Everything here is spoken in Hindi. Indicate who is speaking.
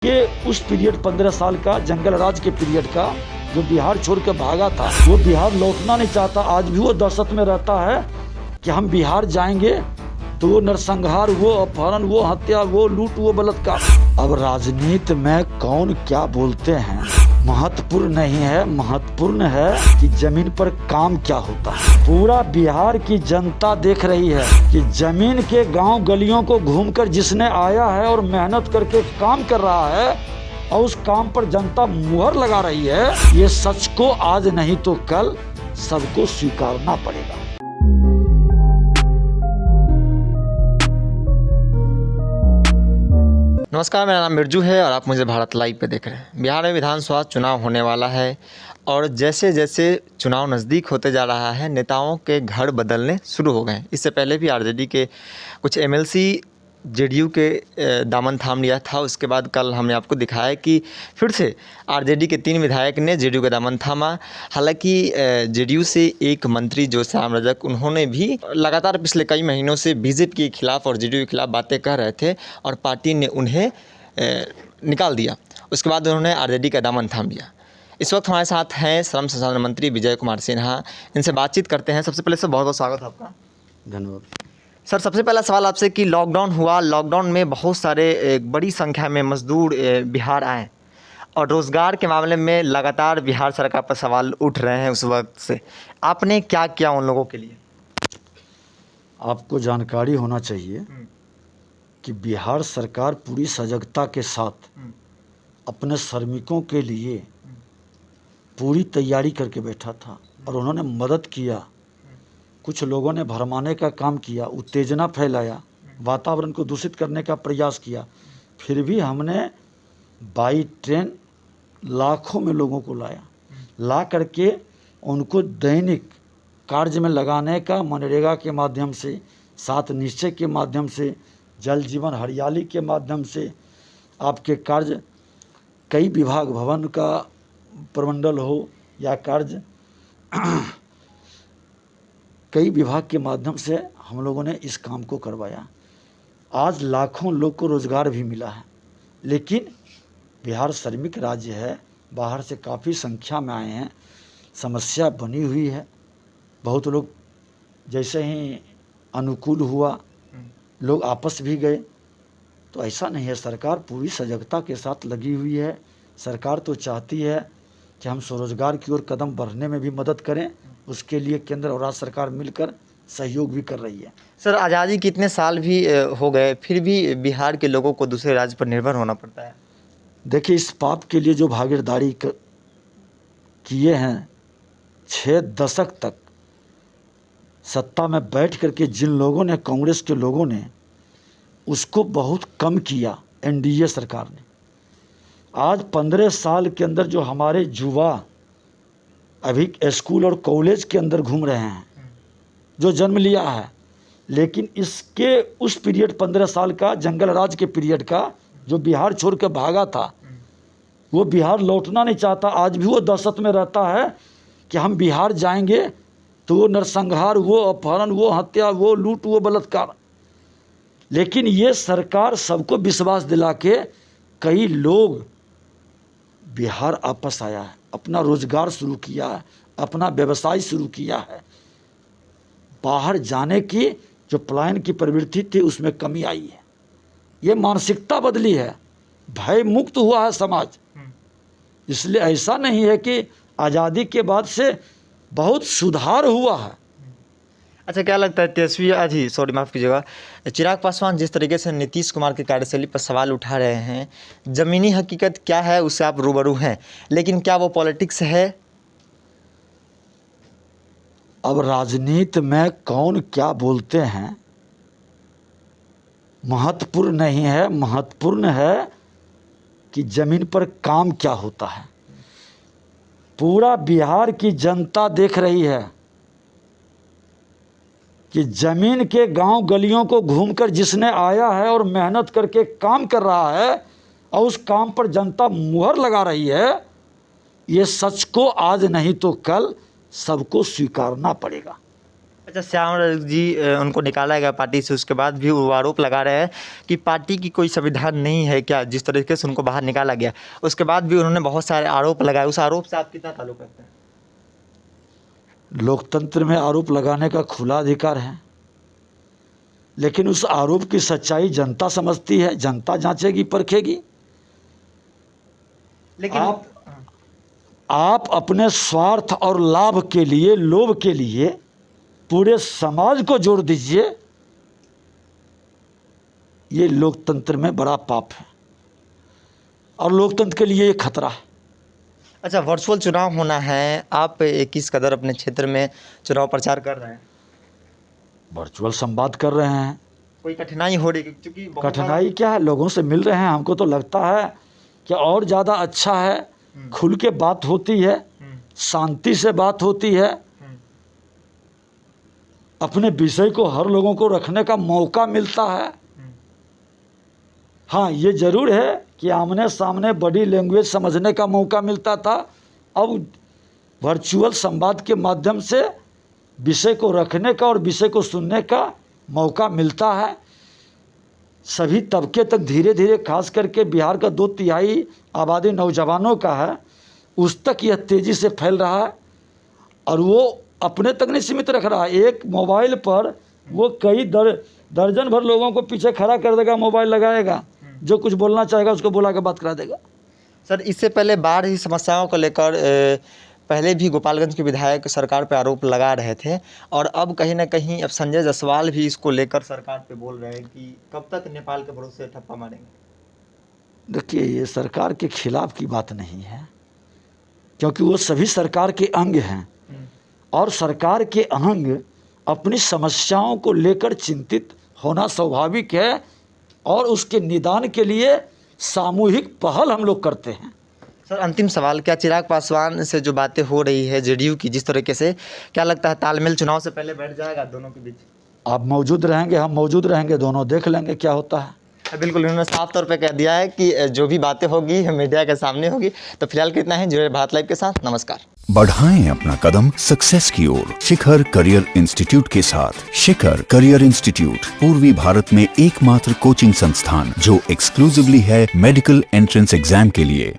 Speaker 1: कि उस पीरियड 15 साल का जंगल राज के पीरियड का जो बिहार छोड़ के भागा था, वो बिहार लौटना नहीं चाहता। आज भी वो दहशत में रहता है कि हम बिहार जाएंगे तो वो नरसंहार, वो अपहरण, वो हत्या, वो लूट, वो बलात्कार। अब राजनीति में कौन क्या बोलते हैं महत्वपूर्ण नहीं है, महत्वपूर्ण है कि जमीन पर काम क्या होता है। पूरा बिहार की जनता देख रही है कि जमीन के गांव गलियों को घूमकर जिसने आया है और मेहनत करके काम कर रहा है और उस काम पर जनता मुहर लगा रही है। ये सच को आज नहीं तो कल सबको स्वीकारना पड़ेगा।
Speaker 2: नमस्कार, मेरा नाम मिर्जू है और आप मुझे भारत लाइव पे देख रहे हैं। बिहार में विधानसभा चुनाव होने वाला है और जैसे जैसे चुनाव नज़दीक होते जा रहा है, नेताओं के घर बदलने शुरू हो गए हैं। इससे पहले भी आरजेडी के कुछ एमएलसी जेडीयू के दामन थाम लिया था। उसके बाद कल हमने आपको दिखाया कि फिर से आरजेडी के 3 विधायक ने जेडीयू का दामन थामा। हालांकि जेडीयू से एक मंत्री जो श्याम रजक, उन्होंने भी लगातार पिछले कई महीनों से बीजेपी के खिलाफ और जेडीयू के खिलाफ बातें कर रहे थे और पार्टी ने उन्हें निकाल दिया। उसके बाद उन्होंने आरजेडी का दामन थाम लिया। इस वक्त हमारे साथ हैं श्रम संसाधन मंत्री विजय कुमार सिन्हा। इनसे बातचीत करते हैं। सबसे पहले सर बहुत बहुत स्वागत है आपका।
Speaker 1: धन्यवाद
Speaker 2: सर, सबसे पहला सवाल आपसे कि लॉकडाउन हुआ, लॉकडाउन में बहुत सारे बड़ी संख्या में मजदूर बिहार आए और रोज़गार के मामले में लगातार बिहार सरकार पर सवाल उठ रहे हैं। उस वक्त से आपने क्या किया उन लोगों के लिए?
Speaker 1: आपको जानकारी होना चाहिए कि बिहार सरकार पूरी सजगता के साथ अपने श्रमिकों के लिए पूरी तैयारी करके बैठा था और उन्होंने मदद किया। कुछ लोगों ने भरमाने का काम किया, उत्तेजना फैलाया, वातावरण को दूषित करने का प्रयास किया। फिर भी हमने बाई ट्रेन लाखों में लोगों को ला करके उनको दैनिक कार्य में लगाने का, मनरेगा के माध्यम से, 7 निश्चय के माध्यम से, जल जीवन हरियाली के माध्यम से, आपके कार्य कई विभाग, भवन का प्रमंडल हो या कार्य कई विभाग के माध्यम से हम लोगों ने इस काम को करवाया। आज लाखों लोग को रोज़गार भी मिला है। लेकिन बिहार श्रमिक राज्य है, बाहर से काफ़ी संख्या में आए हैं, समस्या बनी हुई है। बहुत लोग जैसे ही अनुकूल हुआ लोग आपस भी गए। तो ऐसा नहीं है, सरकार पूरी सजगता के साथ लगी हुई है। सरकार तो चाहती है कि हम स्वरोजगार की ओर कदम बढ़ने में भी मदद करें। उसके लिए केंद्र और राज्य सरकार मिलकर सहयोग भी कर रही है।
Speaker 2: सर, आज़ादी के इतने साल भी हो गए, फिर भी बिहार के लोगों को दूसरे राज्य पर निर्भर होना पड़ता है।
Speaker 1: देखिए, इस पाप के लिए जो भागीदारी किए हैं 6 दशक तक सत्ता में बैठ करके जिन लोगों ने, कांग्रेस के लोगों ने उसको बहुत कम किया एनडीए सरकार ने। आज 15 साल के अंदर जो हमारे युवा अभी स्कूल और कॉलेज के अंदर घूम रहे हैं, जो जन्म लिया है, लेकिन इसके उस पीरियड 15 साल का जंगल राज के पीरियड का जो बिहार छोड़ के भागा था, वो बिहार लौटना नहीं चाहता। आज भी वो दहशत में रहता है कि हम बिहार जाएंगे तो वो नरसंहार, वो अपहरण, वो हत्या, वो लूट, वो बलात्कार। लेकिन ये सरकार सबको विश्वास दिला के कई लोग बिहार वापस आया है, अपना रोजगार शुरू किया है, अपना व्यवसाय शुरू किया है। बाहर जाने की जो पलायन की प्रवृत्ति थी उसमें कमी आई है। ये मानसिकता बदली है, भय मुक्त हुआ है समाज। इसलिए ऐसा नहीं है कि आज़ादी के बाद से बहुत सुधार हुआ है।
Speaker 2: अच्छा, क्या लगता है माफ़ कीजिएगा, चिराग पासवान जिस तरीके से नीतीश कुमार की कार्यशैली पर सवाल उठा रहे हैं, ज़मीनी हकीकत क्या है उससे आप रूबरू हैं, लेकिन क्या वो पॉलिटिक्स है?
Speaker 1: अब राजनीति में कौन क्या बोलते हैं महत्वपूर्ण नहीं है, महत्वपूर्ण है कि जमीन पर काम क्या होता है। पूरा बिहार की जनता देख रही है कि जमीन के गांव गलियों को घूमकर जिसने आया है और मेहनत करके काम कर रहा है और उस काम पर जनता मुहर लगा रही है। ये सच को आज नहीं तो कल सबको स्वीकारना पड़ेगा।
Speaker 2: अच्छा, श्याम जी उनको निकाला गया पार्टी से, उसके बाद भी वो आरोप लगा रहे हैं कि पार्टी की कोई संविधान नहीं है क्या, जिस तरीके से उनको बाहर निकाला गया। उसके बाद भी उन्होंने बहुत सारे आरोप लगाए, उस आरोप से आप कितना ताल्लुक रखते हैं?
Speaker 1: लोकतंत्र में आरोप लगाने का खुला अधिकार है, लेकिन उस आरोप की सच्चाई जनता समझती है, जनता जांचेगी परखेगी।
Speaker 2: लेकिन
Speaker 1: आप अपने स्वार्थ और लाभ के लिए, लोभ के लिए पूरे समाज को जोड़ दीजिए, ये लोकतंत्र में बड़ा पाप है और लोकतंत्र के लिए ये खतरा है।
Speaker 2: अच्छा, वर्चुअल चुनाव होना है, आप किस कदर अपने क्षेत्र में चुनाव प्रचार कर रहे हैं?
Speaker 1: वर्चुअल संवाद कर रहे हैं।
Speaker 2: कोई कठिनाई हो रही है? क्योंकि
Speaker 1: कठिनाई क्या है, लोगों से मिल रहे हैं। हमको तो लगता है कि और ज़्यादा अच्छा है, खुल के बात होती है, शांति से बात होती है, अपने विषय को हर लोगों को रखने का मौका मिलता है। हाँ, ये ज़रूर है कि आमने सामने बॉडी लैंग्वेज समझने का मौका मिलता था, अब वर्चुअल संवाद के माध्यम से विषय को रखने का और विषय को सुनने का मौका मिलता है। सभी तबके तक धीरे धीरे, खास करके बिहार का 2/3 आबादी नौजवानों का है, उस तक यह तेज़ी से फैल रहा है और वो अपने तक नहीं सीमित रख रहा है। एक मोबाइल पर वो कई दर्जन भर लोगों को पीछे खड़ा कर देगा, मोबाइल लगाएगा, जो कुछ बोलना चाहेगा उसको बोला के बात करा देगा।
Speaker 2: सर, इससे पहले बाढ़ की समस्याओं को लेकर पहले भी गोपालगंज के विधायक सरकार पर आरोप लगा रहे थे और अब कहीं ना कहीं अब संजय जायसवाल भी इसको लेकर सरकार पे बोल रहे हैं कि कब तक नेपाल के भरोसे ठप्पा मारेंगे।
Speaker 1: देखिए, ये सरकार के खिलाफ की बात नहीं है, क्योंकि वो सभी सरकार के अंग हैं और सरकार के अंग अपनी समस्याओं को लेकर चिंतित होना स्वाभाविक है और उसके निदान के लिए सामूहिक पहल हम लोग करते हैं।
Speaker 2: सर, अंतिम सवाल, क्या चिराग पासवान से जो बातें हो रही है जेडीयू की, जिस तरीके से, क्या लगता है तालमेल चुनाव से पहले बैठ जाएगा दोनों के बीच?
Speaker 1: आप मौजूद रहेंगे, हम मौजूद रहेंगे, दोनों देख लेंगे क्या होता है।
Speaker 2: बिल्कुल, उन्होंने साफ तौर पे कह दिया है कि जो भी बातें होगी मीडिया के सामने होगी। तो फिलहाल कितना है, जुड़े भारत लाइव के साथ। नमस्कार।
Speaker 3: बढ़ाएं अपना कदम सक्सेस की ओर शिखर करियर इंस्टीट्यूट के साथ। शिखर करियर इंस्टीट्यूट पूर्वी भारत में एकमात्र कोचिंग संस्थान जो एक्सक्लूसिवली है मेडिकल एंट्रेंस एग्जाम के लिए।